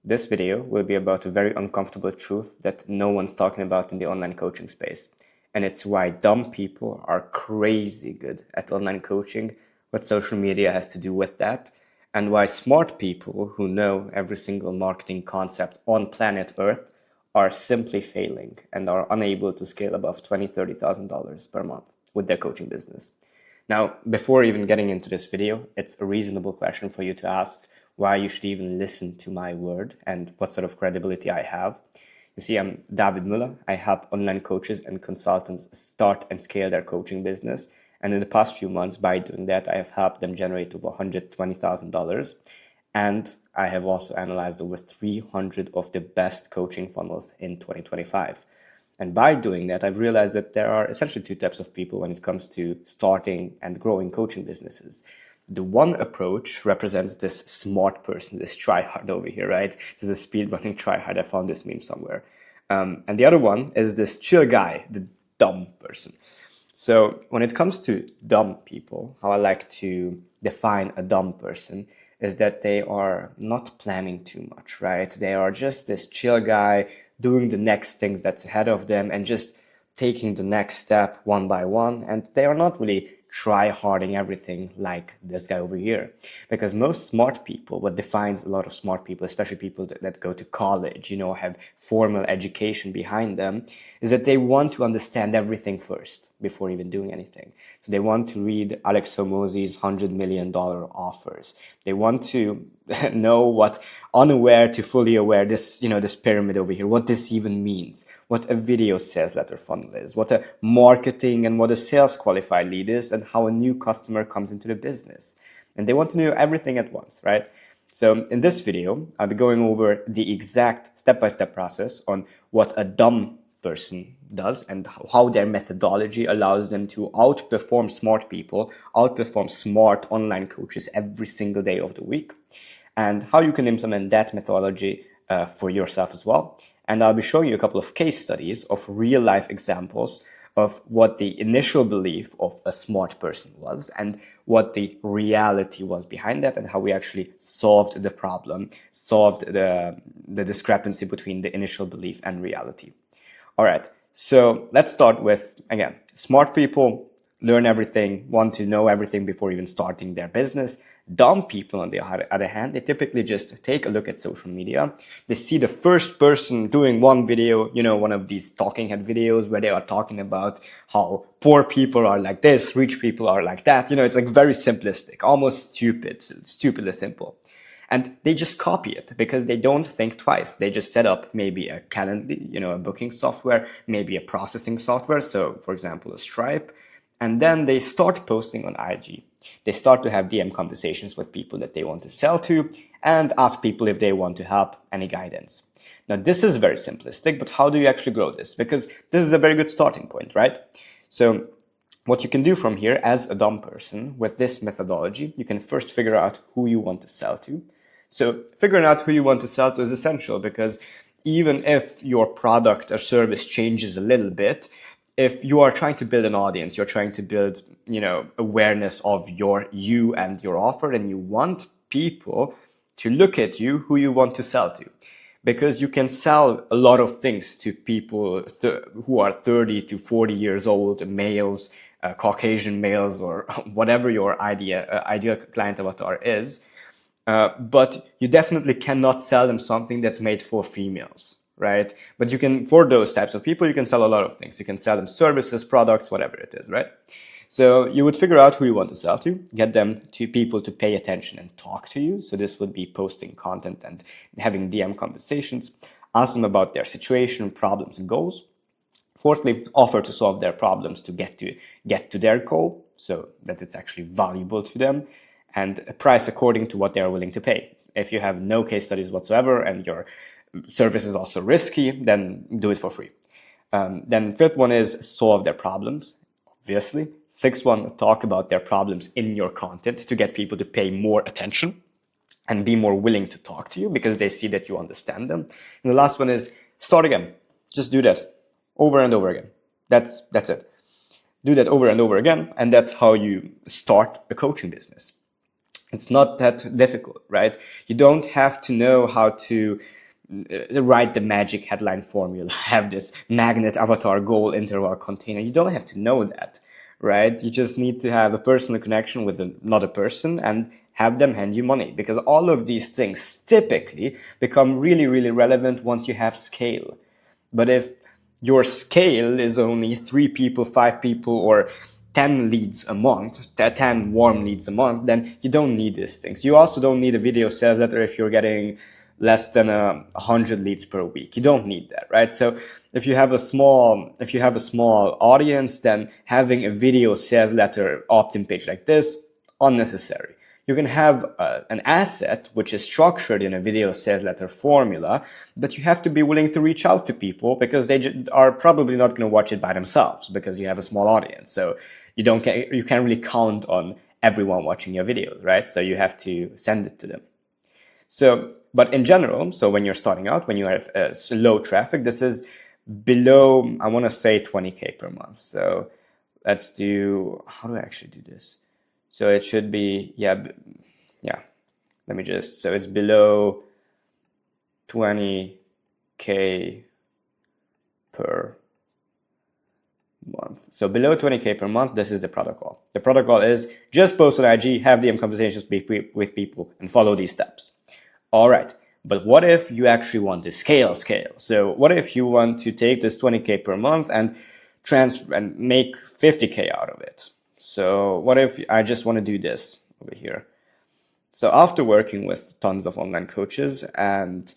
This video will be about a very uncomfortable truth that no one's talking about in the online coaching space. And it's why dumb people are crazy good at online coaching, what social media has to do with that, and why smart people who know every single marketing concept on planet Earth are simply failing and are unable to scale above $20,000, $30,000 per month with their coaching business. Now, before even getting into this video, it's a reasonable question for you to ask why you should even listen to my word and what sort of credibility I have. You see, I'm David Müller. I help online coaches and consultants start and scale their coaching business. And in the past few months, by doing that, I have helped them generate over $120,000. And I have also analyzed over 300 of the best coaching funnels in 2025. And by doing that, I've realized that there are essentially two types of people when it comes to starting and growing coaching businesses. The one approach represents this smart person, this tryhard over here, right? This is a speedrunning tryhard. I found this meme somewhere. And the other one is this chill guy, the dumb person. So when it comes to dumb people, how I like to define a dumb person is that they are not planning too much, right? They are just this chill guy doing the next things that's ahead of them and just taking the next step one by one. And they are not really try-harding everything like this guy over here. Because most smart people, what defines a lot of smart people, especially people that go to college, have formal education behind them, is that they want to understand everything first before even doing anything. So they want to read Alex Hormozi's $100 million offers. They want to know what unaware to fully aware, this pyramid over here, what this even means, what a video sales letter funnel is, what a marketing and what a sales qualified lead is, and how a new customer comes into the business. And they want to know everything at once, right? So in this video, I'll be going over the exact step-by-step process on what a dumb person does and how their methodology allows them to outperform smart people, outperform smart online coaches every single day of the week, and how you can implement that methodology for yourself as well. And I'll be showing you a couple of case studies of real life examples of what the initial belief of a smart person was and what the reality was behind that, and how we actually solved the problem, solved the discrepancy between the initial belief and reality. All right, so let's start with, again, smart people learn everything, want to know everything before even starting their business. Dumb people, on the other hand, they typically just take a look at social media. They see the first person doing one video, one of these talking head videos where they are talking about how poor people are like this, rich people are like that. It's like very simplistic, almost stupidly simple. And they just copy it because they don't think twice. They just set up maybe a Calendly, a booking software, maybe a processing software. So for example, a Stripe. And then they start posting on IG. They start to have DM conversations with people that they want to sell to and ask people if they want to help, any guidance. Now, this is very simplistic, but how do you actually grow this? Because this is a very good starting point, right? So what you can do from here as a dumb person with this methodology, you can first figure out who you want to sell to. So figuring out who you want to sell to is essential because even if your product or service changes a little bit, if you are trying to build an audience, you're trying to build, awareness of you and your offer, and you want people to look at you who you want to sell to. Because you can sell a lot of things to people who are 30 to 40 years old, males, Caucasian males, or whatever your ideal client avatar is. But you definitely cannot sell them something that's made for females, right? But you can, for those types of people, you can sell a lot of things. You can sell them services, products, whatever it is, right? So you would figure out who you want to sell to, get them to people to pay attention and talk to you. So this would be posting content and having DM conversations, ask them about their situation, problems, and goals. Fourthly, offer to solve their problems to get to their goal so that it's actually valuable to them, and a price according to what they are willing to pay. If you have no case studies whatsoever and your service is also risky, then do it for free. Then fifth one is solve their problems, obviously. Sixth one, talk about their problems in your content to get people to pay more attention and be more willing to talk to you because they see that you understand them. And the last one is start again. Just do that over and over again. That's it. Do that over and over again, and that's how you start a coaching business. It's not that difficult, right? You don't have to know how to write the magic headline formula, have this magnet avatar goal interval container. You don't have to know that, right? You just need to have a personal connection with another person and have them hand you money, because all of these things typically become really, really relevant once you have scale. But if your scale is only 3 people, 5 people, or 10 leads a month, 10 warm leads a month, then you don't need these things. You also don't need a video sales letter if you're getting less than 100 leads per week. You don't need that, right? So if you have a small audience, then having a video sales letter opt-in page like this, unnecessary. You can have an asset which is structured in a video sales letter formula, but you have to be willing to reach out to people, because they are probably not going to watch it by themselves because you have a small audience. So you can't really count on everyone watching your videos, right? So you have to send it to them. So, but in general, so when you're starting out, when you have low traffic, this is below, I want to say 20K per month. So let's do, how do I actually do this? So it should be, yeah. Let me just, so it's below 20K per month. So below 20K per month, this is the protocol. The protocol is just post on IG, have DM conversations with people, and follow these steps. All right. But what if you actually want to scale? So what if you want to take this 20K per month and transfer and make 50K out of it? So what if I just want to do this over here? So after working with tons of online coaches and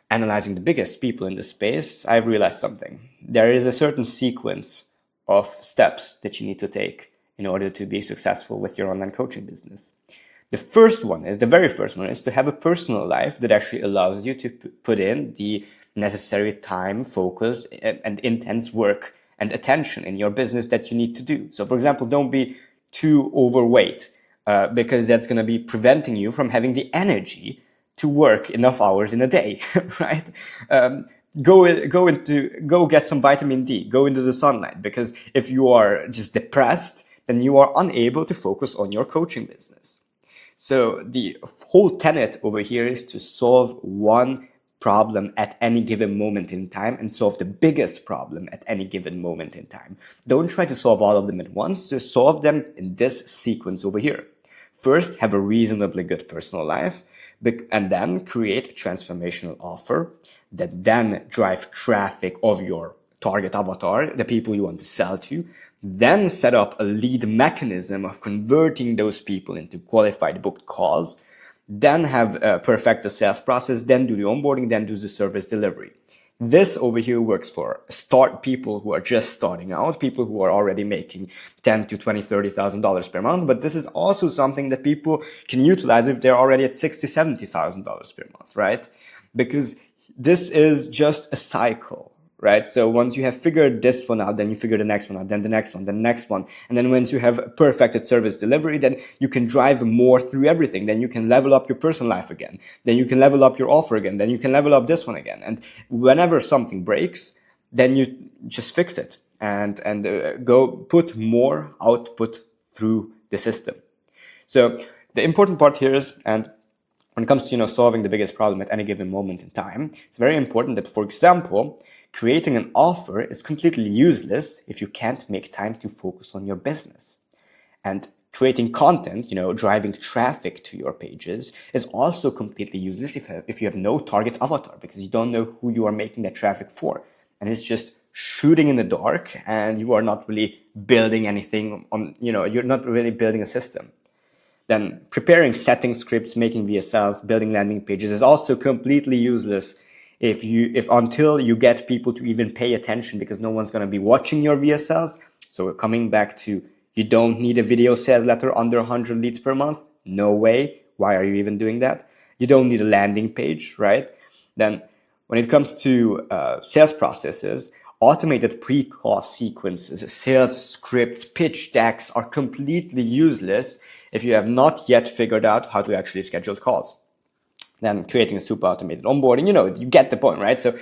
analyzing the biggest people in the space, I've realized something. There is a certain sequence of steps that you need to take in order to be successful with your online coaching business. The very first one is to have a personal life that actually allows you to put in the necessary time, focus, and intense work and attention in your business that you need to do. So for example, don't be too overweight, because that's going to be preventing you from having the energy to work enough hours in a day, right? Go get some vitamin D, go into the sunlight, because if you are just depressed, then you are unable to focus on your coaching business. So the whole tenet over here is to solve one problem at any given moment in time and solve the biggest problem at any given moment in time. Don't try to solve all of them at once, just solve them in this sequence over here. First, have a reasonably good personal life, and then create a transformational offer that then drive traffic of your target avatar, the people you want to sell to. Then set up a lead mechanism of converting those people into qualified booked calls. Then have perfect the sales process, then do the onboarding, then do the service delivery. This over here works for people who are just starting out, people who are already making $10,000 to $20,000, $30,000 per month. But this is also something that people can utilize if they're already at $60,000, $70,000 per month, right? Because this is just a cycle, right? So once you have figured this one out, then you figure the next one out, then the next one, then the next one. And then once you have perfected service delivery, then you can drive more through everything. Then you can level up your personal life again. Then you can level up your offer again. Then you can level up this one again. And whenever something breaks, then you just fix it and go put more output through the system. So the important part here is, and when it comes to solving the biggest problem at any given moment in time, it's very important that, for example, creating an offer is completely useless if you can't make time to focus on your business. And creating content, driving traffic to your pages is also completely useless if you have no target avatar, because you don't know who you are making that traffic for. And it's just shooting in the dark, and you are not really building anything you're not really building a system. Then preparing setting scripts, making VSLs, building landing pages is also completely useless if until you get people to even pay attention, because no one's going to be watching your VSLs. So coming back to, you don't need a video sales letter under 100 leads per month. No way. Why are you even doing that? You don't need a landing page, right? Then when it comes to sales processes, automated pre-call sequences, sales scripts, pitch decks are completely useless if you have not yet figured out how to actually schedule calls. Then creating a super automated onboarding, you get the point, right? So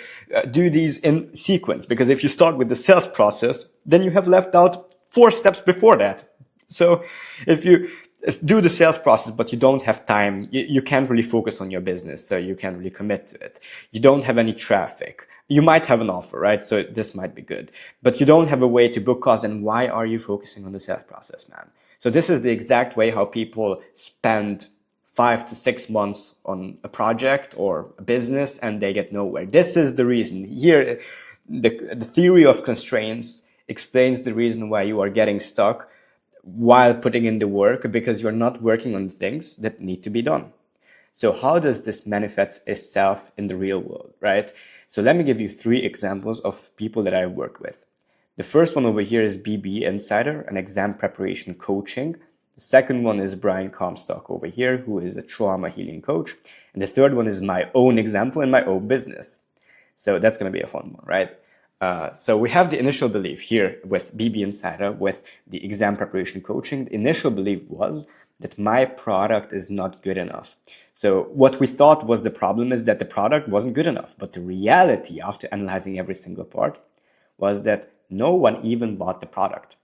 do these in sequence, because if you start with the sales process, then you have left out 4 steps before that. So if you do the sales process, but you don't have time. You can't really focus on your business, so you can't really commit to it. You don't have any traffic. You might have an offer, right? So this might be good, but you don't have a way to book calls. And why are you focusing on the sales process, man? So this is the exact way how people spend 5 to 6 months on a project or a business and they get nowhere. This is the reason. Here, the theory of constraints explains the reason why you are getting stuck while putting in the work, because you're not working on things that need to be done. So how does this manifest itself in the real world, right? So let me give you 3 examples of people that I've worked with. The first one over here is BB Insider, an exam preparation coaching. The second one is Brian Comstock over here, who is a trauma healing coach. And the third one is my own example in my own business. So that's going to be a fun one, right? So we have the initial belief here with BB Insider, with the exam preparation coaching. The initial belief was that my product is not good enough. So what we thought was the problem is that the product wasn't good enough. But the reality, after analyzing every single part, was that no one even bought the product.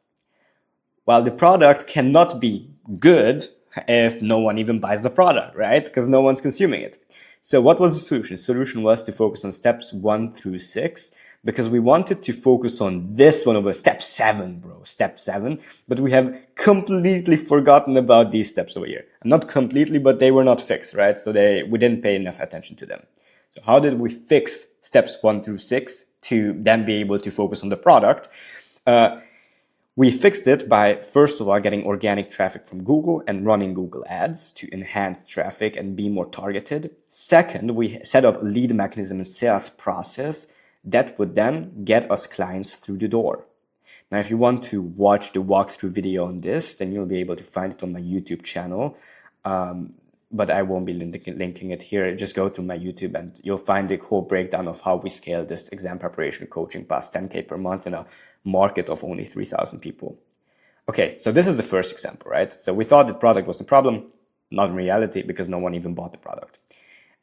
Well, the product cannot be good if no one even buys the product, right? Because no one's consuming it. So what was the solution? The solution was to focus on steps 1 through 6, because we wanted to focus on this one over step 7, bro, step 7. But we have completely forgotten about these steps over here. Not completely, but they were not fixed, right? So we didn't pay enough attention to them. So how did we fix steps 1 through 6 to then be able to focus on the product? We fixed it by, first of all, getting organic traffic from Google and running Google ads to enhance traffic and be more targeted. Second, we set up a lead mechanism and sales process that would then get us clients through the door. Now, if you want to watch the walkthrough video on this, then you'll be able to find it on my YouTube channel. But I won't be linking it here. Just go to my YouTube and you'll find the whole breakdown of how we scale this exam preparation coaching past 10K per month in a market of only 3,000 people. Okay, so this is the first example, right? So we thought the product was the problem, not in reality, because no one even bought the product.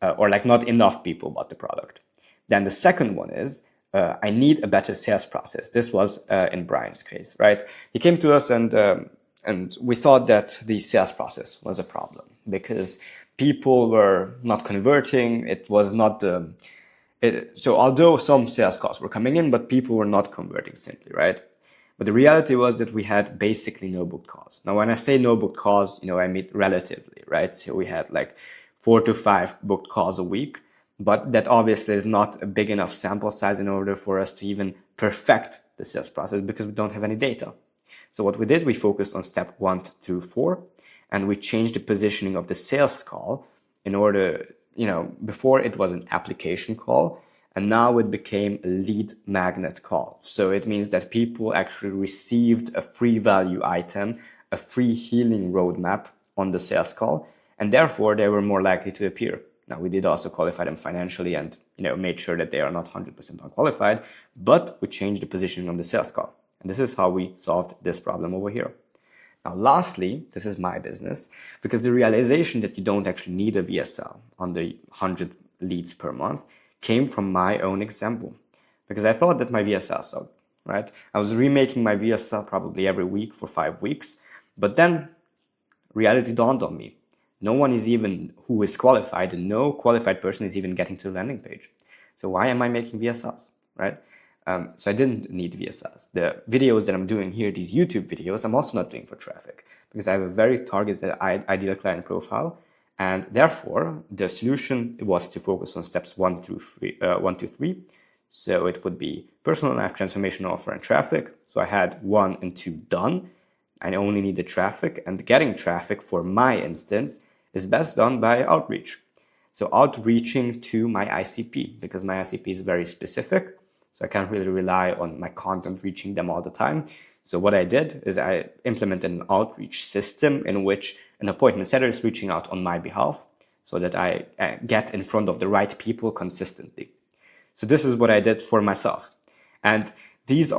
Or like not enough people bought the product. Then the second one is, I need a better sales process. This was in Brian's case, right? He came to us and we thought that the sales process was a problem because people were not converting. It was not, so although some sales calls were coming in, but people were not converting simply, right? But the reality was that we had basically no booked calls. Now, when I say no booked calls, I mean relatively, right? So we had like 4 to 5 booked calls a week, but that obviously is not a big enough sample size in order for us to even perfect the sales process because we don't have any data. So what we did, we focused on step 1 through 4, and we changed the positioning of the sales call in order, before it was an application call, and now it became a lead magnet call. So it means that people actually received a free value item, a free healing roadmap on the sales call, and therefore they were more likely to appear. Now, we did also qualify them financially and made sure that they are not 100% unqualified, but we changed the positioning of the sales call. And this is how we solved this problem over here. Now, lastly, this is my business, because the realization that you don't actually need a VSL on the 100 leads per month came from my own example, because I thought that my VSL sucked, right? I was remaking my VSL probably every week for 5 weeks, but then reality dawned on me. No one is even who is qualified, and no qualified person is even getting to the landing page. So why am I making VSLs, right? So I didn't need VSLs. The videos that I'm doing here, these YouTube videos, I'm also not doing for traffic because I have a very targeted ideal client profile. And therefore, the solution was to focus on steps 1 to 3. So it would be personal life transformation, offer, and traffic. So I had 1 and 2 done. I only need the traffic, and getting traffic for my instance is best done by outreach. So outreaching to my ICP, because my ICP is very specific. So I can't really rely on my content reaching them all the time. So what I did is I implemented an outreach system in which an appointment setter is reaching out on my behalf so that I get in front of the right people consistently. So this is what I did for myself. And these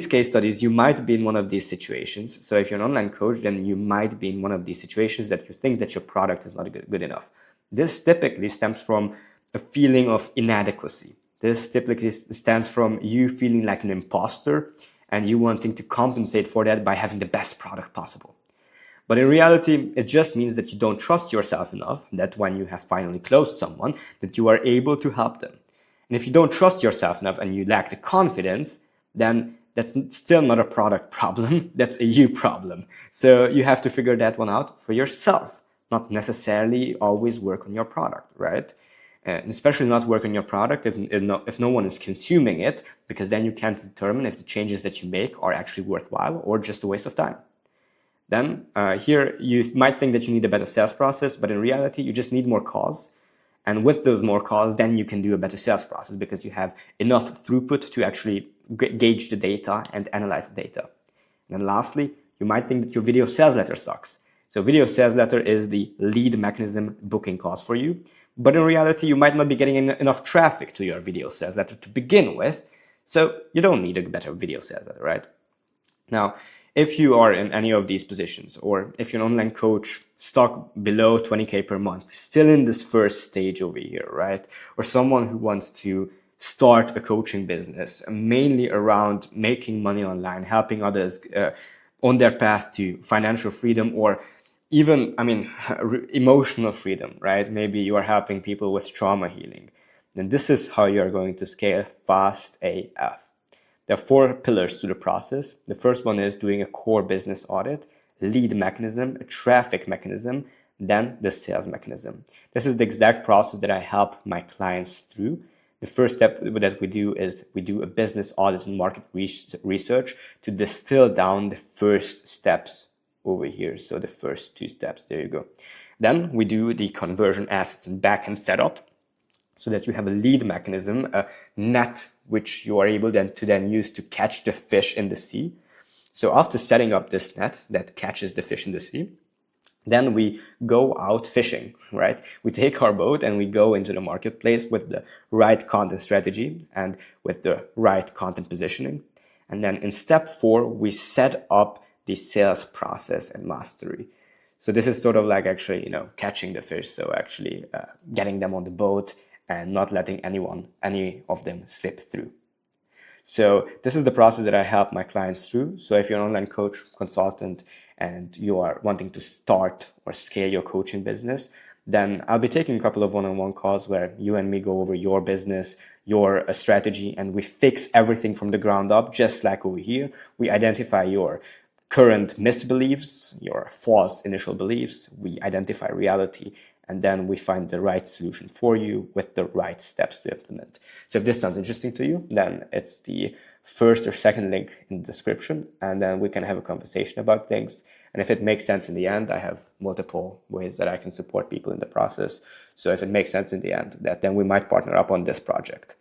case studies, you might be in one of these situations. So if you're an online coach, then you might be in one of these situations that you think that your product is not good enough. This typically stems from a feeling of inadequacy. This typically stands from you feeling like an imposter and you wanting to compensate for that by having the best product possible. But in reality, it just means that you don't trust yourself enough that when you have finally closed someone, that you are able to help them. And if you don't trust yourself enough and you lack the confidence, then that's still not a product problem, that's a you problem. So you have to figure that one out for yourself, not necessarily always work on your product, right? And especially not work on your product if no one is consuming it, because then you can't determine if the changes that you make are actually worthwhile or just a waste of time. Then here you might think that you need a better sales process, but in reality, you just need more calls. And with those more calls, then you can do a better sales process because you have enough throughput to actually gauge the data and analyze the data. And then lastly, you might think that your video sales letter sucks. So video sales letter is the lead mechanism booking calls for you. But in reality, you might not be getting enough traffic to your video sales letter to begin with. So you don't need a better video sales letter, right? Now, if you are in any of these positions, or if you're an online coach stuck below 20K per month, still in this first stage over here, right? Or someone who wants to start a coaching business, mainly around making money online, helping others on their path to financial freedom, or even, emotional freedom, right? Maybe you are helping people with trauma healing. Then this is how you're going to scale fast AF. There are 4 pillars to the process. The first one is doing a core business audit, lead mechanism, a traffic mechanism, then the sales mechanism. This is the exact process that I help my clients through. The first step that we do is we do a business audit and market research to distill down the first steps over here. So the first 2 steps, there you go. Then we do the conversion assets and backend setup, so that you have a lead mechanism, a net, which you are able to use to catch the fish in the sea. So after setting up this net that catches the fish in the sea, then we go out fishing, right? We take our boat and we go into the marketplace with the right content strategy and with the right content positioning. And then in step 4, we set up the sales process and mastery. So this is sort of like actually, catching the fish. So actually getting them on the boat and not letting any of them slip through. So this is the process that I help my clients through. So if you're an online coach, consultant, and you are wanting to start or scale your coaching business, then I'll be taking a couple of one-on-one calls where you and me go over your business, your strategy, and we fix everything from the ground up, just like over here. We identify your current misbeliefs, your false initial beliefs, we identify reality, and then we find the right solution for you with the right steps to implement. So if this sounds interesting to you, then it's the first or second link in the description, and then we can have a conversation about things. And if it makes sense in the end, I have multiple ways that I can support people in the process. So if it makes sense in the end, then we might partner up on this project.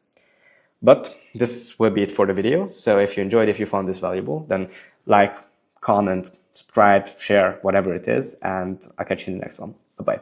But this will be it for the video. So if you enjoyed, if you found this valuable, then like, comment, subscribe, share, whatever it is, and I'll catch you in the next one. Bye-bye.